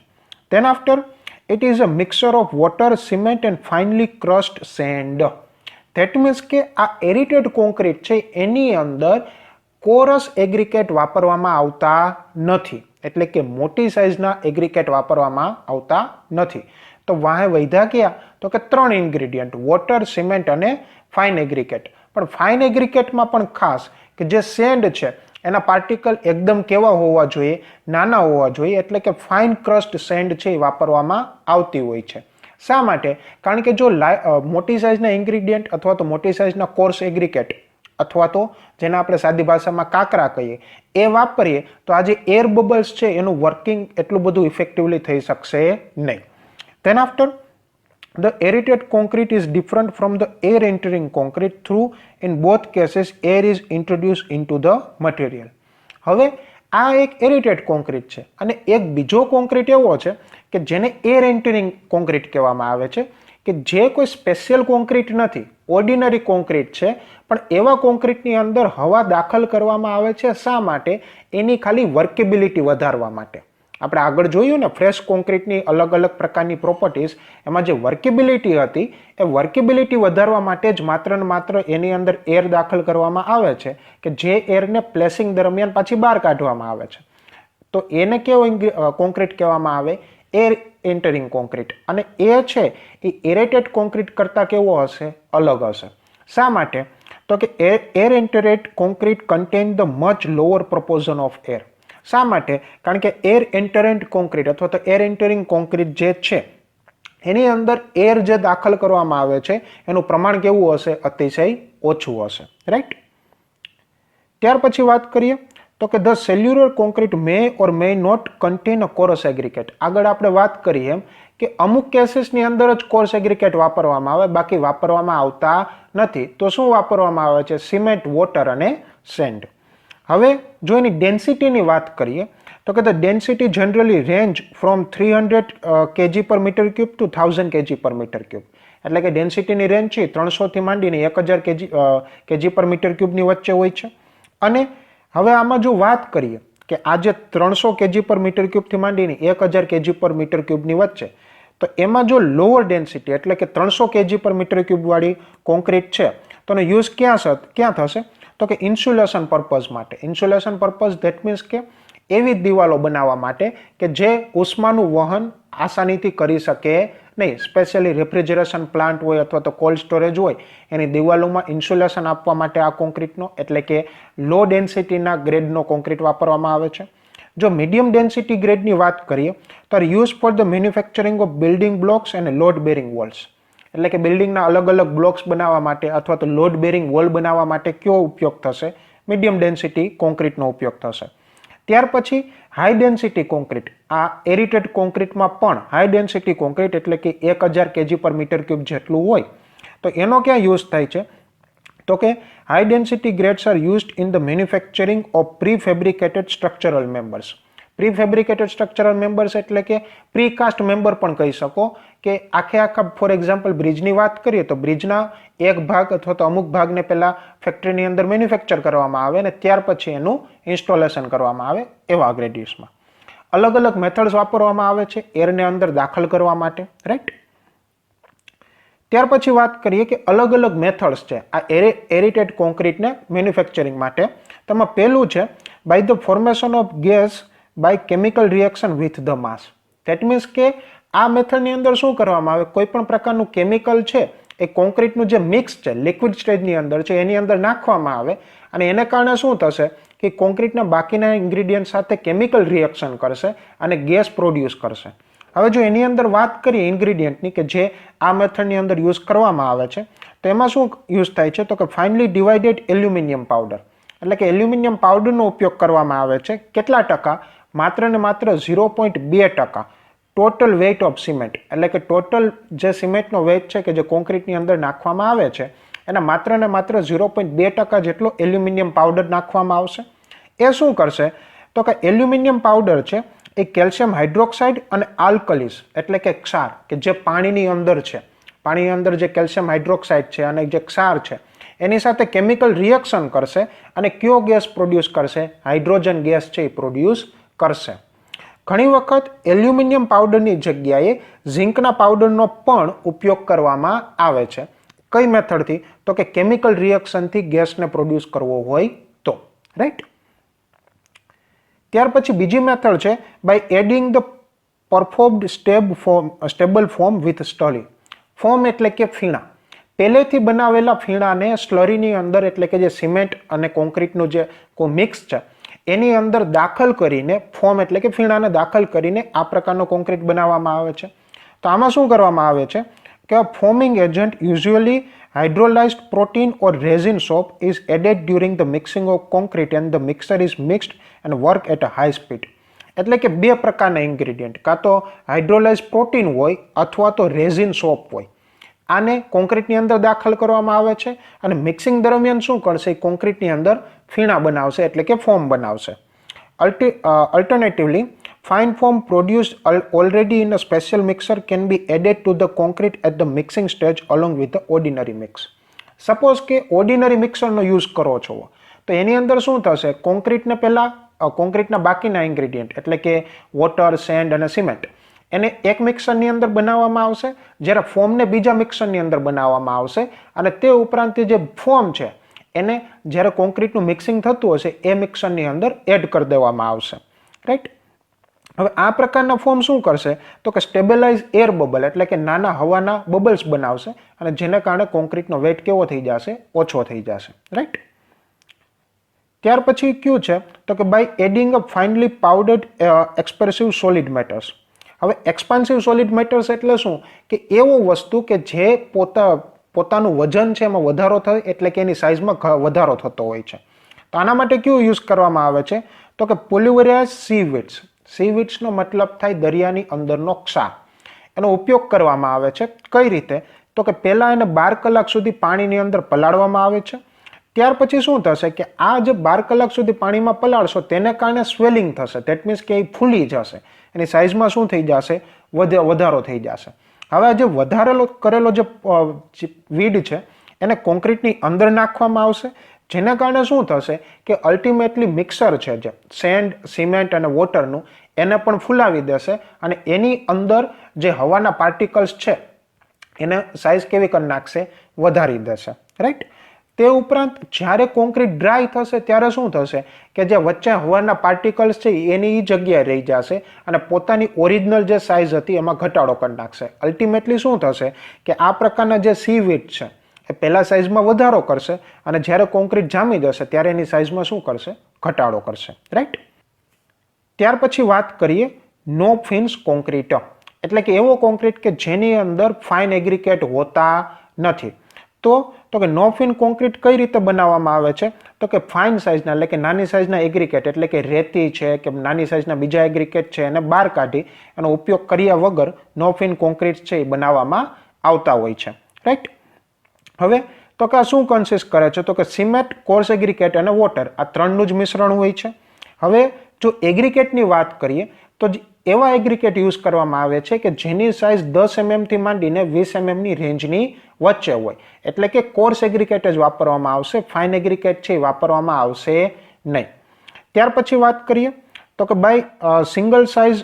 Than after it is a mixture of water, cement and finely crushed sand. That means કે આ એરિટેડ કોન્ક્રીટ છે એની અંદર કોરસ એગ્રીકેટ વાપરવામાં આવતા નથી, એટલે કે મોટી સાઇઝના એગ્રીકેટ વાપરવામાં આવતા નથી. તો વાહે વૈધા ક્યાં? તો કે 3 ઇન્ગ્રેડિયન્ટ, વોટર, સિમેન્ટ અને ફાઇન એગ્રીકેટ. પણ ફાઇન એગ્રીકેટમાં પણ ખાસ કે જે સેન્ડ છે એના પાર્ટિકલ એકદમ કેવા હોવા જોઈએ? નાના હોવા જોઈએ, એટલે કે ફાઇન ક્રસ્ટ સેન્ડ છે એ વાપરવામાં આવતી હોય છે. શા માટે? કારણ કે જો મોટી સાઇઝના ઇન્ગ્રીડિયન્ટ અથવા તો મોટી સાઇઝના કોર્સ એગ્રીકેટ અથવા તો જેને આપણે સાદી ભાષામાં કાકરા કહીએ એ વાપરીએ તો આ જે એર બબલ્સ છે એનું વર્કિંગ એટલું બધું ઇફેક્ટિવલી થઈ શકશે નહીં. Than after the aerated concrete is different from the air entering concrete through in both cases air is introduced into the material. હવે આ એક એરિટેડ કોન્ક્રીટ છે અને એક બીજો કોન્ક્રીટ એવો છે કે જેને એર એન્ટરિંગ કોન્ક્રીટ કહેવામાં આવે છે, કે જે કોઈ સ્પેશિયલ કોન્ક્રીટ નથી, ઓર્ડિનરી કોન્ક્રીટ છે, પણ એવા કોન્ક્રીટની અંદર હવા દાખલ કરવામાં આવે છે. શા માટે? એની ખાલી વર્કેબિલિટી વધારવા માટે. આપણે આગળ જોયું ને ફ્રેશ કોન્ક્રીટની અલગ અલગ પ્રકારની પ્રોપર્ટીઝ, એમાં જે વર્કેબિલિટી હતી એ વર્કેબિલિટી વધારવા માટે જ માત્ર ને માત્ર એની અંદર એર દાખલ કરવામાં આવે છે, કે જે એરને પ્લેસિંગ દરમિયાન પાછી બહાર કાઢવામાં આવે છે. તો એને કેવો કોન્ક્રીટ કહેવામાં આવે? Air entering concrete. અને એ છે એ એરેટેડ કોન્ક્રીટ કરતાં કેવો હશે? અલગ હશે. શા માટે? તો કે air entrained concrete contain the much lower proportion of air. શા માટે? કારણ કે એર એન્ટરન્ટ કોન્ક્રીટ અથવા તો એર એન્ટરિંગ કોન્ક્રીટ જે છે એની અંદર એર જે દાખલ કરવામાં આવે છે એનું પ્રમાણ કેવું હશે? અતિશય ઓછું હશે. રાઈટ. ત્યાર પછી વાત કરીએ તો કે the cellular concrete may or may not contain a coarse aggregate. આગળ આપણે વાત કરીએ એમ કે અમુક કેસીસની અંદર જ કોરસ એગ્રીકેટ વાપરવામાં આવે, બાકી વાપરવામાં આવતા નથી. તો શું વાપરવામાં આવે છે? સિમેન્ટ, વોટર અને સેન્ડ. હવે જો એની ડેન્સિટીની વાત કરીએ તો કે the density generally range from 300 kg પર મીટર ક્યુબ ટુ 1000 kg પર મીટર ક્યુબ. એટલે કે ડેન્સિટીની રેન્જ છે 300 થી માંડીને 1000 kg પર મીટર ક્યુબની વચ્ચે હોય છે. અને હવે આમાં જો વાત કરીએ કે આ જે 300 kg પર મીટર ક્યુબથી માંડીને 1000 kg પર મીટર ક્યુબની વચ્ચે, તો એમાં જો લોઅર ડેન્સિટી એટલે કે 300 kg પર મીટર ક્યુબ વાળી કોન્ક્રીટ છે તો એનો યુઝ ક્યાં થશે? તો કે ઇન્સ્યુલેશન પર્પઝ માટે. ઇન્સ્યુલેશન પર્પઝ ધેટ મીન્સ કે એવી દિવાલો બનાવવા માટે કે જે ઉષ્માનું વહન આસાનીથી કરી શકે નહીં. સ્પેશિયલી રેફ્રિજરેશન પ્લાન્ટ હોય અથવા તો કોલ્ડ સ્ટોરેજ હોય એની દિવાલોમાં ઇન્સ્યુલેશન આપવા માટે આ કોન્ક્રીટનો એટલે કે લો ડેન્સિટીના ગ્રેડનો કોન્ક્રીટ વાપરવામાં આવે છે. જો મીડિયમ ડેન્સિટી ગ્રેડની વાત કરીએ તો use for the manufacturing of building blocks અને લોડ બેરિંગ વોલ્સ. એટલે કે બિલ્ડિંગના અલગ અલગ બ્લોક્સ બનાવવા માટે અથવા તો લોડ બેરિંગ વોલ બનાવવા માટે કયો ઉપયોગ થશે? મીડિયમ ડેન્સિટી કોન્ક્રીટનો ઉપયોગ થશે. ત્યાર પછી હાઈ ડેન્સિટી કોન્ક્રીટ. આ એરિટેડ કોન્ક્રીટમાં પણ હાઈ ડેન્સિટી કોન્ક્રીટ એટલે કે 1000 kg પર મીટર ક્યુબ જેટલું હોય, તો એનો ક્યાં યુઝ થાય છે? તો કે high density grades are used in the manufacturing of prefabricated structural members. Prefabricated structural members એટલે કે પ્રીકાસ્ટ મેમ્બર પણ કહી શકો, કે આખા ફોર એક્ઝામ્પલ બ્રિજની વાત કરીએ તો બ્રિજના એક ભાગ અથવા તો અમુક ભાગને પહેલા ફેક્ટરીની અંદર મેન્યુફેક્ચર કરવામાં આવે અને ત્યાર પછી એનું ઇન્સ્ટોલેશન કરવામાં આવે એવા ગ્રેડિયસમાં. અલગ અલગ મેથડ્સ વાપરવામાં આવે છે એરને અંદર દાખલ કરવા માટે. રાઈટ. ત્યાર પછી વાત કરીએ કે અલગ અલગ મેથડ્સ છે આ એરિટેડ કોન્ક્રીટને મેન્યુફેક્ચરિંગ માટે. તેમાં પહેલું છે by the formation of gas by chemical reaction with the mass. That means કે આ મેથડની અંદર શું કરવામાં આવે? કોઈ પણ પ્રકારનું કેમિકલ છે એ કોન્ક્રીટનું જે મિક્સ છે લિક્વિડ સ્ટેજની અંદર છે એની અંદર નાખવામાં આવે અને એને કારણે શું થશે કે કોન્ક્રીટના બાકીના ઇન્ગ્રીડિયન્ટ સાથે કેમિકલ રિએક્શન કરશે અને ગેસ પ્રોડ્યુસ કરશે. હવે જો એની અંદર વાત કરીએ ઇન્ગ્રીડિયન્ટની કે જે આ મેથડની અંદર યુઝ કરવામાં આવે છે, તો એમાં શું યુઝ થાય છે? તો કે ફાઇનલી ડિવાઇડેડ એલ્યુમિનિયમ પાવડર. એટલે કે એલ્યુમિનિયમ પાવડરનો ઉપયોગ કરવામાં આવે છે. કેટલા ટકા? માત્ર ને માત્ર 0.2%. ટોટલ વેઇટ ઓફ સિમેન્ટ એટલે કે ટોટલ જે સિમેન્ટનો વેઇટ છે કે જે કોન્ક્રીટની અંદર નાખવામાં આવે છે એના માત્ર ને માત્ર 0.2% જેટલો એલ્યુમિનિયમ પાવડર નાખવામાં આવશે. એ શું કરશે તો કે એલ્યુમિનિયમ પાવડર છે એ કેલ્શિયમ હાઇડ્રોક્સાઇડ અને આલ્કલીસ એટલે કે ક્ષાર કે જે પાણીની અંદર છે, પાણીની અંદર જે કેલ્શિયમ હાઇડ્રોક્સાઇડ છે અને જે ક્ષાર છે એની સાથે કેમિકલ રિએક્શન કરશે અને કયો ગેસ પ્રોડ્યુસ કરશે? હાઇડ્રોજન ગેસ છે એ પ્રોડ્યુસ કરશે. ઘણી વખત એલ્યુમિનિયમ પાવડરની જગ્યાએ ઝીંકના પાવડરનો પણ ઉપયોગ કરવામાં આવે છે. કઈ મેથડથી? તો કે કેમિકલ રિએક્શનથી ગેસને પ્રોડ્યુસ કરવો હોય તો, રાઈટ. ત્યાર પછી બીજી મેથડ છે by adding the preformed stable foam with slurry. Foam એટલે કે ફીણા. પહેલેથી બનાવેલા ફીણાને સ્લરીની અંદર એટલે કે જે સિમેન્ટ અને કોન્ક્રીટનું જે મિક્સ છે એની અંદર દાખલ કરીને, ફોર્મ એટલે કે ફીણાને દાખલ કરીને આ પ્રકારનો કોન્ક્રીટ બનાવવામાં આવે છે. તો આમાં શું કરવામાં આવે છે કે forming agent usually hydrolyzed protein or resin soap is added during the mixing of concrete and the mixture is mixed and work at a high speed. એટલે કે બે પ્રકારના ઇન્ગ્રેડિયન્ટ, કાં તો હાઇડ્રોલાઇઝ પ્રોટીન હોય અથવા તો રેઝિન સોપ હોય. આને કોન્ક્રીટની અંદર દાખલ કરવામાં આવે છે અને મિક્સિંગ દરમિયાન શું કરશે? કોન્ક્રીટની અંદર ફીણા બનાવશે એટલે કે ફોર્મ બનાવશે. Alternatively, fine foam produced already in a special mixer can be added to the concrete at the mixing stage along with the ordinary mix. Suppose કે ઓર્ડિનરી મિક્સરનો યુઝ કરો છો તો એની અંદર શું થશે? કોન્ક્રીટને પહેલાં કોન્ક્રીટના બાકીના ઇન્ગ્રેડિયન્ટ એટલે કે વોટર, સેન્ડ અને સિમેન્ટ એને એક મિક્સરની અંદર બનાવવામાં આવશે, જ્યારે ફોર્મને બીજા મિક્સરની અંદર બનાવવામાં આવશે અને તે ઉપરાંત જે ફોર્મ છે એને જ્યારે કોન્ક્રીટનું મિક્સિંગ થતું હશે એ મિક્સરની અંદર એડ કરી દેવામાં આવશે, રાઈટ. હવે આ પ્રકારના ફોર્મ શું કરશે તો કે સ્ટેબલાઇઝ એર બબલ એટલે કે નાના હવાના બબલ્સ બનાવશે અને જેને કારણે કોન્ક્રીટનો વેટ કેવો થઈ જશે? ઓછો થઈ જશે, રાઈટ. ત્યાર પછી કયું છે તો કે by adding a finely powdered expressive solid matters. હવે એક્સપાન્સિવ સોલિડ મેટર્સ એટલે શું કે એવું વસ્તુ કે જે પોતાનું વજન છે એમાં વધારો થાય એટલે કે એની સાઇઝમાં વધારો થતો હોય છે. તો આના માટે કયું યુઝ કરવામાં આવે છે તો કે પોલિવરિયાઝ સીવીડ્સ. સીવીડ્સનો મતલબ થાય દરિયાની અંદરનો ક્ષાર. એનો ઉપયોગ કરવામાં આવે છે. કઈ રીતે? તો કે પહેલાં એને 12 કલાક સુધી પાણીની અંદર પલાળવામાં આવે છે. ત્યાર પછી શું થશે કે આ જે 12 કલાક સુધી પાણીમાં પલાળશો તેને કારણે સ્વેલિંગ થશે. દેટ મીન્સ કે એ ફૂલી જશે, એની સાઇઝમાં શું થઈ જશે? વધારો થઈ જશે. હવે આ જે વધારેલો કરેલો જે વીડ છે એને કોન્ક્રીટની અંદર નાખવામાં આવશે, જેના કારણે શું થશે કે અલ્ટિમેટલી મિક્સર છે જે સેન્ડ, સિમેન્ટ અને વોટરનું એને પણ ફૂલાવી દેશે અને એની અંદર જે હવાના પાર્ટિકલ્સ છે એને સાઇઝ કેવી કરી નાખશે? વધારી દેશે, રાઈટ. તે ઉપરાંત જ્યારે કોન્ક્રીટ ડ્રાય થશે ત્યારે શું થશે કે જે વચ્ચે હવાના પાર્ટિકલ્સ છે એની જગ્યાએ રહી જશે અને પોતાની ઓરિજિનલ જે સાઇઝ હતી એમાં ઘટાડો કરી નાખશે. અલ્ટિમેટલી શું થશે કે આ પ્રકારના જે સીવીડ છે એ પહેલા સાઇઝમાં વધારો કરશે અને જ્યારે કોન્ક્રીટ જામી જશે ત્યારે એની સાઇઝમાં શું કરશે? ઘટાડો કરશે, રાઈટ. ત્યાર પછી વાત કરીએ નો ફિન્સ કોન્ક્રીટ એટલે કે એવો કોન્ક્રીટ કે જેની અંદર ફાઇન એગ્રીગેટ હોતા નથી. તો કે નો ફિન કોન્ક્રીટ કઈ રીતે બનાવવામાં આવે છે તો કે ફાઇન સાઇઝના એટલે કે નાની સાઇઝના એગ્રીગેટ એટલે કે રેતી છે કે નાની સાઇઝના બીજા એગ્રીગેટ છે એને બહાર કાઢી એનો ઉપયોગ કર્યા વગર નો ફિન કોન્ક્રીટ છે એ બનાવવામાં આવતા હોય છે, રાઈટ. હવે તો કે આ શું કન્સિસ્ટ કરે છે તો કે સિમેન્ટ, કોર્સ એગ્રીગેટ અને વોટર આ ત્રણનું જ મિશ્રણ હોય છે. હવે જો એગ્રીગેટની વાત કરીએ તો એવા એગ્રીગેટ યુઝ કરવામાં આવે છે કે જેની સાઇઝ 10 mm થી માંડીને 20 mm ની રેન્જની વચ્ચે હોય એટલે કે કોર્સ એગ્રીગેટ જ વાપરવામાં આવશે. ફાઇન એગ્રીગેટ છે એ વાપરવામાં આવશે નહીં. ત્યાર પછી વાત કરીએ તો કે by single size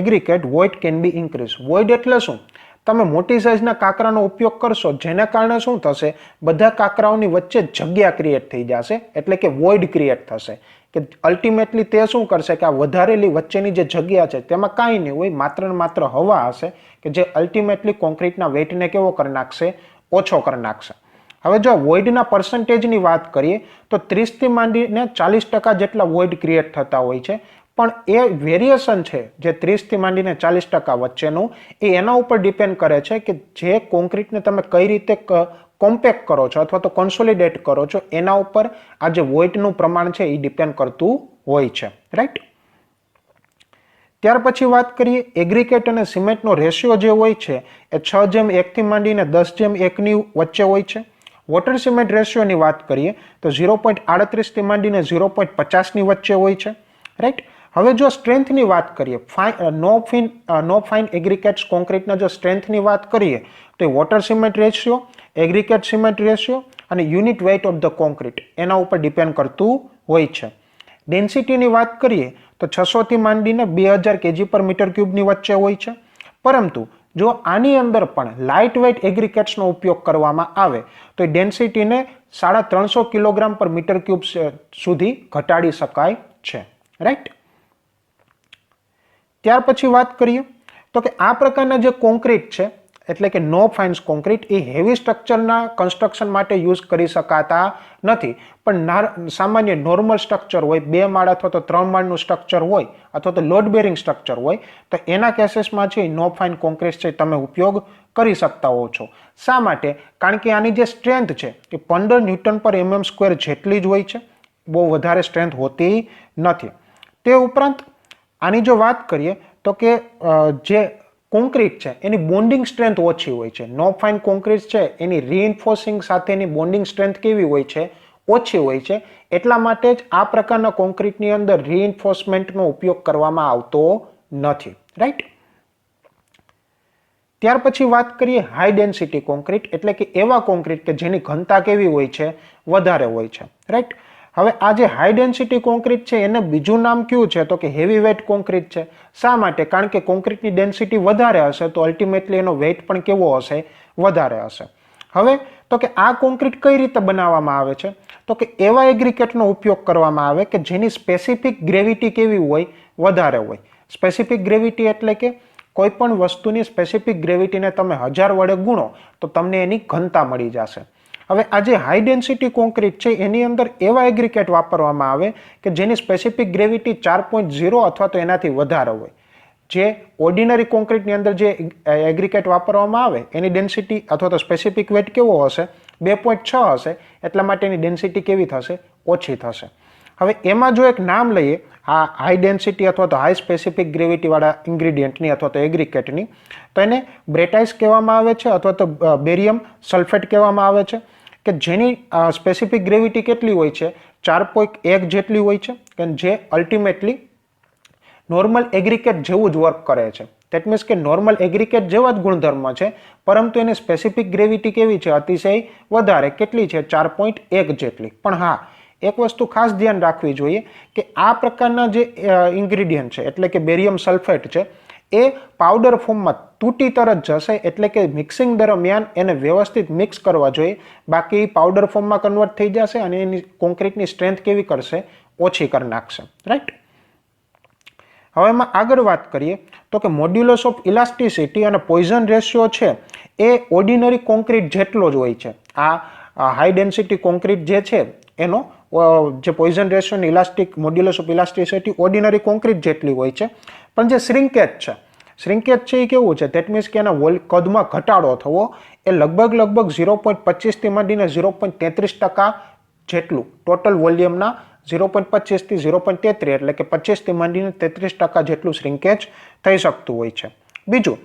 aggregate void can be increase. Void એટલે શું? તમે મોટી સાઇઝના કાંકરાનો ઉપયોગ કરશો જેના કારણે શું થશે? બધા કાંકરાઓની વચ્ચે જગ્યા ક્રિએટ થઈ જશે એટલે કે વોઇડ ક્રિએટ થશે કે અલ્ટિમેટલી તે શું કરશે કે આ વધારેલી વચ્ચેની જે જગ્યા છે તેમાં કાંઈ નહીં હોય, માત્ર ને માત્ર હવા હશે કે જે અલ્ટિમેટલી કોન્ક્રીટના વેઇટને કેવો કરી નાખશે? ઓછો કરી નાખશે. હવે જો વોઇડના પર્સન્ટેજની વાત કરીએ તો 30 થી માંડીને 40% જેટલા વોઇડ ક્રિએટ થતા હોય છે, પણ એ વેરિએશન છે જે 30 થી માંડીને 40% વચ્ચેનું એ એના ઉપર ડિપેન્ડ કરે છે કે જે કોન્ક્રીટને તમે કઈ રીતે કોમ્પેક્ટ કરો છો અથવા તો કોન્સોલિડેટ કરો છો એના ઉપર આ જે વોઇડનું પ્રમાણ છે એ ડિપેન્ડ કરતું હોય છે, રાઈટ. ત્યાર પછી વાત કરીએ એગ્રીગેટ અને સિમેન્ટનો રેશિયો જે હોય છે એ 6:1 થી માંડીને 10:1 ની વચ્ચે હોય છે. વોટર સિમેન્ટ રેશિયોની વાત કરીએ તો 0.38 થી માંડીને 0.50ની વચ્ચે હોય છે, રાઈટ. હવે જો સ્ટ્રેન્થની વાત કરીએ, નો ફાઇન એગ્રીકેટ્સ કોન્ક્રીટના જો સ્ટ્રેન્થની વાત કરીએ તો water cement ratio, aggregate cement ratio અને unit weight of the concrete એના ઉપર ડિપેન્ડ કરતું હોય છે. ડેન્સિટીની વાત કરીએ તો 600 થી માંડીને 2000 kg પર મીટર ક્યુબની વચ્ચે હોય છે. પરંતુ જો આની અંદર પણ લાઇટ વેઇટ એગ્રીકેટ્સનો ઉપયોગ કરવામાં આવે તો ડેન્સિટીને 350 કિલોગ્રામ પર મીટર ક્યુબ સુધી ઘટાડી શકાય છે, રાઈટ. ત્યાર પછી વાત કરીએ તો કે આ પ્રકારના જે કોન્ક્રીટ છે એટલે કે નો ફાઇન્સ કોન્ક્રીટ એ હેવી સ્ટ્રક્ચરના કન્સ્ટ્રક્શન માટે યુઝ કરી શકાતા નથી, પણ સામાન્ય નોર્મલ સ્ટ્રક્ચર હોય, 2 માળ અથવા તો 3 માળનું સ્ટ્રક્ચર હોય અથવા તો લોડ બેરિંગ સ્ટ્રક્ચર હોય તો એના કેસીસમાં છે નો ફાઇન કોન્ક્રીટ છે તમે ઉપયોગ કરી શકતા હો છો. શા માટે? કારણ કે આની જે સ્ટ્રેન્થ છે એ 15 ન્યૂટન પર mm સ્ક્વેર જેટલી જ હોય છે, બહુ વધારે સ્ટ્રેન્થ હોતી નથી. તે ઉપરાંત આની જો વાત કરીએ તો કે જે કોન્ક્રીટ છે એની બોન્ડિંગ સ્ટ્રેન્થ ઓછી હોય છે. નો ફાઇન કોન્ક્રીટ છે એની રીઇન્ફોર્સિંગ સાથેની બોન્ડિંગ સ્ટ્રેન્થ કેવી હોય છે? ઓછી હોય છે. એટલા માટે જ આ પ્રકારના કોન્ક્રીટની અંદર રીઇન્ફોર્સમેન્ટનો ઉપયોગ કરવામાં આવતો નથી, રાઈટ. ત્યાર પછી વાત કરીએ હાઈ ડેન્સિટી કોન્ક્રીટ એટલે કે એવા કોન્ક્રીટ કે જેની ઘનતા કેવી હોય છે? વધારે હોય છે, રાઈટ. હવે આ જે હાઈ ડેન્સિટી કોન્ક્રીટ છે એને બીજું નામ કયું છે તો કે હેવી વેઇટ કોન્ક્રીટ છે. શા માટે? કારણ કે કોન્ક્રીટની ડેન્સિટી વધારે હશે તો અલ્ટિમેટલી એનો વેઇટ પણ કેવો હશે? વધારે હશે. હવે તો કે આ કોન્ક્રીટ કઈ રીતે બનાવવામાં આવે છે તો કે એવા એગ્રીકેટનો ઉપયોગ કરવામાં આવે કે જેની સ્પેસિફિક ગ્રેવિટી કેવી હોય? વધારે હોય. સ્પેસિફિક ગ્રેવિટી એટલે કે કોઈ પણ વસ્તુની સ્પેસિફિક ગ્રેવિટીને તમે 1000 વડે ગુણો તો તમને એની ઘનતા મળી જશે. હવે આ જે હાઈ ડેન્સિટી કોન્ક્રીટ છે એની અંદર એવા એગ્રીકેટ વાપરવામાં આવે કે જેની સ્પેસિફિક ગ્રેવિટી 4.0 અથવા તો એનાથી વધારે હોય. જે ઓર્ડિનરી કોન્ક્રીટની અંદર જે એગ્રીકેટ વાપરવામાં આવે એની ડેન્સિટી અથવા તો સ્પેસિફિક વેટ કેવો હશે? 2.6 હશે. એટલા માટે એની ડેન્સિટી કેવી થશે? ઓછી થશે. હવે એમાં જો એક નામ લઈએ આ હાઈ ડેન્સિટી અથવા તો હાઈ સ્પેસિફિક ગ્રેવિટીવાળા ઇન્ગ્રીડિયન્ટની અથવા તો એગ્રીકેટની, તો એને બ્રેટાઇસ કહેવામાં આવે છે અથવા તો બેરિયમ સલ્ફેટ કહેવામાં આવે છે કે જેની સ્પેસિફિક ગ્રેવિટી કેટલી હોય છે? 4.1 જેટલી હોય છે કે જે અલ્ટિમેટલી નોર્મલ એગ્રીકેટ જેવું જ વર્ક કરે છે. દેટ મીન્સ કે નોર્મલ એગ્રીકેટ જેવા જ ગુણધર્મ છે પરંતુ એની સ્પેસિફિક ગ્રેવિટી કેવી છે? અતિશય વધારે. કેટલી છે? 4.1 જેટલી. પણ હા, એક વસ્તુ ખાસ ધ્યાન રાખવી જોઈએ કે આ પ્રકારના જે ઇન્ગ્રીડિયન્ટ છે એટલે કે બેરિયમ સલ્ફેટ છે એ પાવડર ફોર્મમાં તૂટી તરત જશે, એટલે કે મિક્સિંગ દરમિયાન એને વ્યવસ્થિત મિક્સ કરવા જોઈએ. બાકી પાવડર ફોર્મમાં કન્વર્ટ થઈ જશે અને એની કોન્ક્રીટની સ્ટ્રેન્થ કેવી કરશે? ઓછી કરી નાખશે, રાઈટ. હવે એમાં આગળ વાત કરીએ તો કે મોડ્યુલસ ઓફ ઇલાસ્ટિસિટી અને પોઈઝન રેશિયો છે એ ઓર્ડિનરી કોન્ક્રીટ જેટલો જ હોય છે. આ હાઈ ડેન્સિટી કોન્ક્રીટ જે છે એનો જે પોઈઝન રેશિયો અને modulus of elasticity ordinary concrete જેટલી હોય છે. પણ જે શ્રિંકેજ છે એ કેવું છે? દેટ મીન્સ કે એના કદમાં ઘટાડો થવો એ લગભગ 0.25 થી માંડીને 0.33% જેટલું ટોટલ વોલ્યુમના 0.25 થી 0.33 એટલે કે 25 થી માંડીને 33% જેટલું શ્રિંકેજ થઈ શકતું હોય છે. બીજું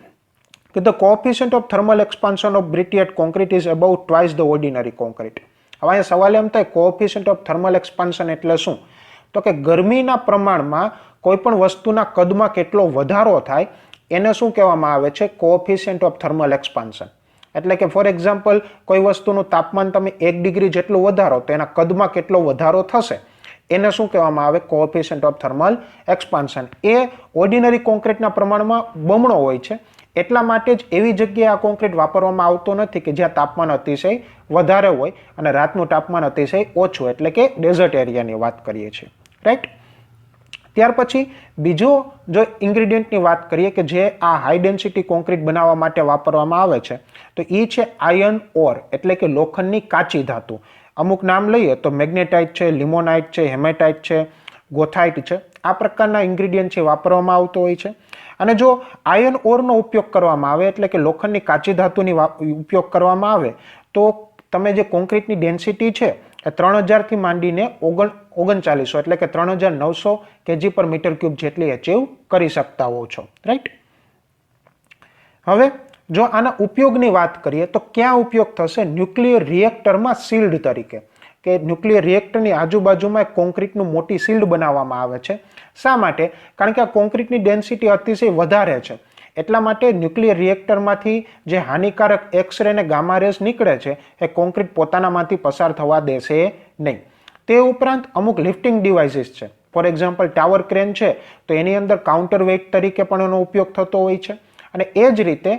કે the coefficient of thermal expansion of બ્રિટિએટ concrete is about twice the ordinary concrete. હવે અહીંયા સવાલ એમ થાય કોએફિશિયન્ટ ઓફ થર્મલ એક્સપાન્શન એટલે શું? તો કે ગરમીના પ્રમાણમાં કોઈ પણ વસ્તુના કદમાં કેટલો વધારો થાય એને શું કહેવામાં આવે છે? Coefficient of thermal expansion. એટલે કે ફોર એક્ઝામ્પલ કોઈ વસ્તુનું તાપમાન તમે 1 ડિગ્રી જેટલું વધારો તો એના કદમાં કેટલો વધારો થશે એને શું કહેવામાં આવે? Coefficient of thermal expansion. એ ઓર્ડિનરી કોન્ક્રીટના પ્રમાણમાં બમણો હોય છે. એટલા માટે જ એવી જગ્યાએ આ કોન્ક્રીટ વાપરવામાં આવતો નથી કે જ્યાં તાપમાન અતિશય વધારે હોય અને રાતનું તાપમાન અતિશય ઓછું, એટલે કે ડેઝર્ટ એરિયાની વાત કરીએ છીએ, રાઈટ. ત્યાર પછી બીજો જો ઇન્ગ્રીડિયન્ટની વાત કરીએ કે જે આ હાઈ ડેન્સિટી કોન્ક્રીટ બનાવવા માટે વાપરવામાં આવે છે તો એ છે આયર્ન ઓર એટલે કે લોખંડની કાચી ધાતુ. અમુક નામ લઈએ તો મેગ્નેટાઇટ છે, લિમોનાઇટ છે, હેમેટાઇટ છે, ગોથાઇટ છે. આ પ્રકારના ઇન્ગ્રીડિયન્ટ છે વાપરવામાં આવતો હોય છે. અને જો આયર્ન ઓરનો ઉપયોગ કરવામાં આવે એટલે કે લોખંડની કાચી ધાતુની ઉપયોગ કરવામાં આવે તો તમે જે કોન્ક્રીટની ડેન્સિટી છે એ 3000 થી માંડીને 3900 એટલે કે 3900 kg પર મીટર ક્યુબ જેટલી અચીવ કરી શકતા હો છો, રાઈટ. હવે જો આના ઉપયોગની વાત કરીએ તો ક્યાં ઉપયોગ થશે? ન્યુક્લિયર રિએક્ટરમાં શિલ્ડ તરીકે, કે ન્યુક્લિયર રિએક્ટરની આજુબાજુમાં એક કોન્ક્રીટનું મોટી શિલ્ડ બનાવવામાં આવે છે. શા માટે? કારણ કે આ કોન્ક્રીટની ડેન્સિટી અતિશય વધારે છે, એટલા માટે ન્યુક્લિયર રિએક્ટરમાંથી જે હાનિકારક એક્સરે અને ગામા રેસ નીકળે છે એ કોન્ક્રીટ પોતાનામાંથી પસાર થવા દેશે નહીં. તે ઉપરાંત અમુક લિફ્ટિંગ ડિવાઇસીસ છે, ફોર એક્ઝામ્પલ ટાવર ક્રેન છે, તો એની અંદર કાઉન્ટર વેઇટ તરીકે પણ એનો ઉપયોગ થતો હોય છે. અને એ જ રીતે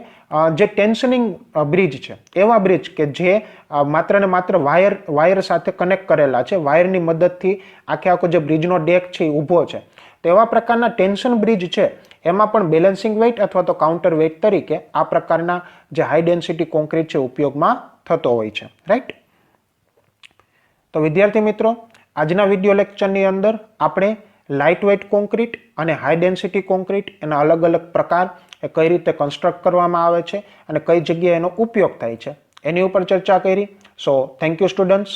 જે ટેન્શનિંગ બ્રિજ છે, એવા બ્રિજ કે જે માત્ર ને માત્ર વાયર સાથે કનેક્ટ કરેલા છે, વાયરની મદદથી આખો જે બ્રિજનો ડેક છે એ ઊભો છે, તો એવા પ્રકારના ટેન્શન બ્રિજ છે એમાં પણ બેલેન્સિંગ વેઇટ અથવા તો કાઉન્ટર વેઇટ તરીકે આ પ્રકારના જે હાઈ ડેન્સિટી કોન્ક્રીટ છે ઉપયોગમાં થતો હોય છે. રાઈટ. તો વિદ્યાર્થી મિત્રો, આજના વિડીયો લેક્ચરની અંદર આપણે લાઇટ વેઇટ કોન્ક્રીટ અને હાઈ ડેન્સિટી કોન્ક્રીટ એના અલગ અલગ પ્રકાર, એ કઈ રીતે કન્સ્ટ્રક્ટ કરવામાં આવે છે અને કઈ જગ્યાએ એનો ઉપયોગ થાય છે, એની ઉપર ચર્ચા કરી. So thank you students.